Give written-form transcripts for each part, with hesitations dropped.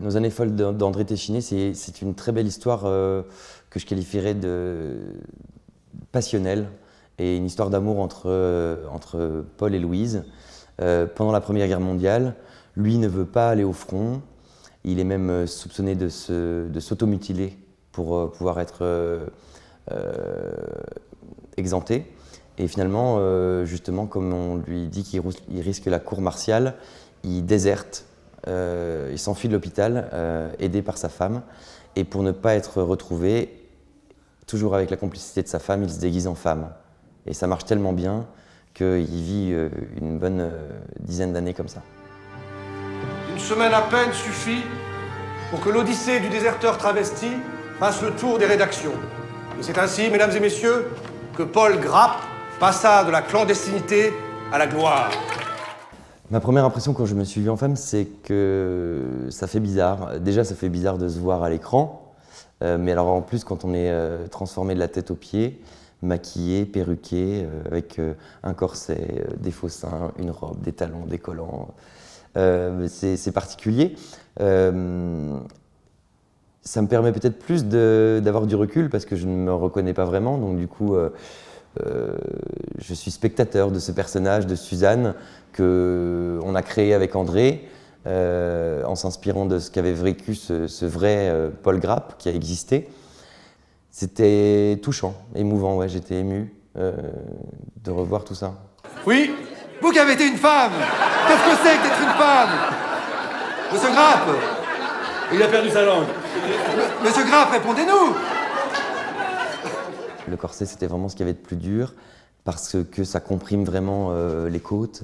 Nos années folles d'André Téchiné, c'est une très belle histoire que je qualifierais de passionnelle et une histoire d'amour entre Paul et Louise. Pendant la Première Guerre mondiale, lui ne veut pas aller au front. Il est même soupçonné de s'automutiler pour pouvoir être exempté. Et finalement, justement, comme on lui dit qu'il risque la cour martiale, il déserte, il s'enfuit de l'hôpital, aidé par sa femme. Et pour ne pas être retrouvé, toujours avec la complicité de sa femme, il se déguise en femme. Et ça marche tellement bien qu'il vit une bonne dizaine d'années comme ça. Une semaine à peine suffit pour que l'odyssée du déserteur travesti fasse le tour des rédactions. Et c'est ainsi, mesdames et messieurs, que Paul Grapp passa de la clandestinité à la gloire. Ma première impression quand je me suis vu en femme, c'est que ça fait bizarre. Déjà, ça fait bizarre de se voir à l'écran, mais alors en plus, quand on est transformé de la tête aux pieds, maquillé, perruqué, avec un corset, des faux seins, une robe, des talons, des collants, c'est particulier. Ça me permet peut-être plus d'avoir du recul parce que je ne me reconnais pas vraiment, donc du coup, je suis spectateur de ce personnage de Suzanne qu'on a créé avec André en s'inspirant de ce qu'avait vécu ce vrai Paul Grapp qui a existé. C'était touchant, émouvant, ouais, j'étais ému de revoir tout ça. Oui, vous qui avez été une femme, qu'est-ce que c'est que d'être une femme? Monsieur Grapp, il a perdu sa langue. Monsieur Grapp, répondez-nous. Le corset, c'était vraiment ce qu'il y avait de plus dur parce que ça comprime vraiment les côtes.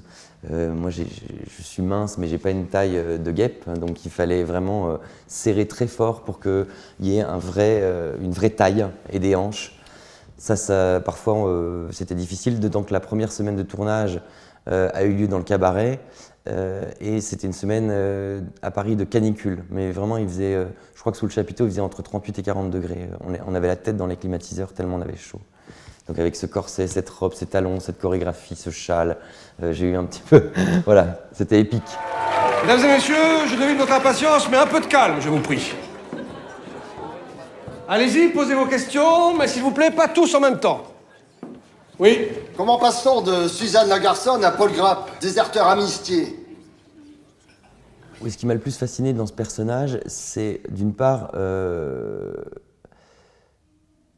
Moi, je suis mince, mais j'ai pas une taille de guêpe, donc il fallait vraiment serrer très fort pour qu'il y ait une vraie taille et des hanches. Ça parfois, c'était difficile, d'autant que la première semaine de tournage a eu lieu dans le cabaret. Et c'était une semaine à Paris de canicule, mais vraiment il faisait, je crois que sous le chapiteau il faisait entre 38 et 40 degrés. On avait la tête dans les climatiseurs tellement on avait chaud. Donc avec ce corset, cette robe, ces talons, cette chorégraphie, ce châle, j'ai eu un petit peu, voilà, c'était épique. Mesdames et messieurs, je devine votre impatience, mais un peu de calme, je vous prie. Allez-y, posez vos questions, mais s'il vous plaît, pas tous en même temps. Oui. Comment passe-t-on de Suzanne Lagarçonne à Paul Grapp, déserteur amnistié? Oui, ce qui m'a le plus fasciné dans ce personnage, c'est d'une part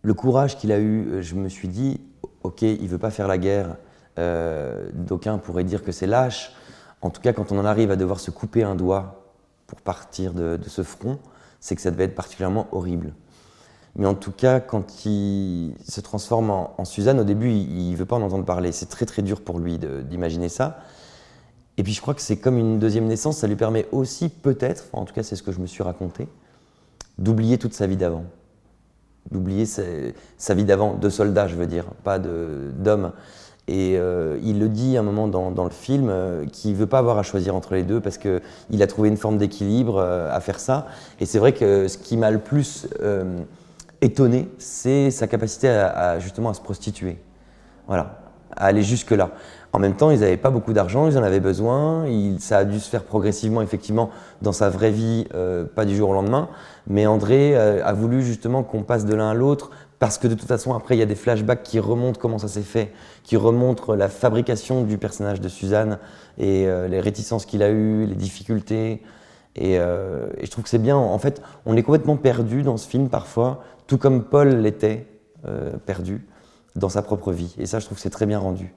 le courage qu'il a eu. Je me suis dit, ok, il ne veut pas faire la guerre. D'aucuns pourraient dire que c'est lâche. En tout cas, quand on en arrive à devoir se couper un doigt pour partir de ce front, c'est que ça devait être particulièrement horrible. Mais en tout cas, quand il se transforme en Suzanne, au début, il ne veut pas en entendre parler. C'est très très dur pour lui d'imaginer ça. Et puis je crois que c'est comme une deuxième naissance, ça lui permet aussi peut-être, en tout cas c'est ce que je me suis raconté, d'oublier toute sa vie d'avant. D'oublier sa vie d'avant, de soldat je veux dire, pas d'homme. Et il le dit à un moment dans le film qu'il ne veut pas avoir à choisir entre les deux parce qu'il a trouvé une forme d'équilibre à faire ça. Et c'est vrai que ce qui m'a le plus étonné, c'est sa capacité justement à se prostituer. Voilà, à aller jusque-là. En même temps, ils n'avaient pas beaucoup d'argent, ils en avaient besoin. Ça a dû se faire progressivement, effectivement, dans sa vraie vie, pas du jour au lendemain. Mais André a voulu justement qu'on passe de l'un à l'autre parce que de toute façon, après, il y a des flashbacks qui remontent comment ça s'est fait, qui remontrent la fabrication du personnage de Suzanne et les réticences qu'il a eues, les difficultés. Et je trouve que c'est bien. En fait, on est complètement perdu dans ce film parfois, tout comme Paul l'était perdu dans sa propre vie. Et ça, je trouve que c'est très bien rendu.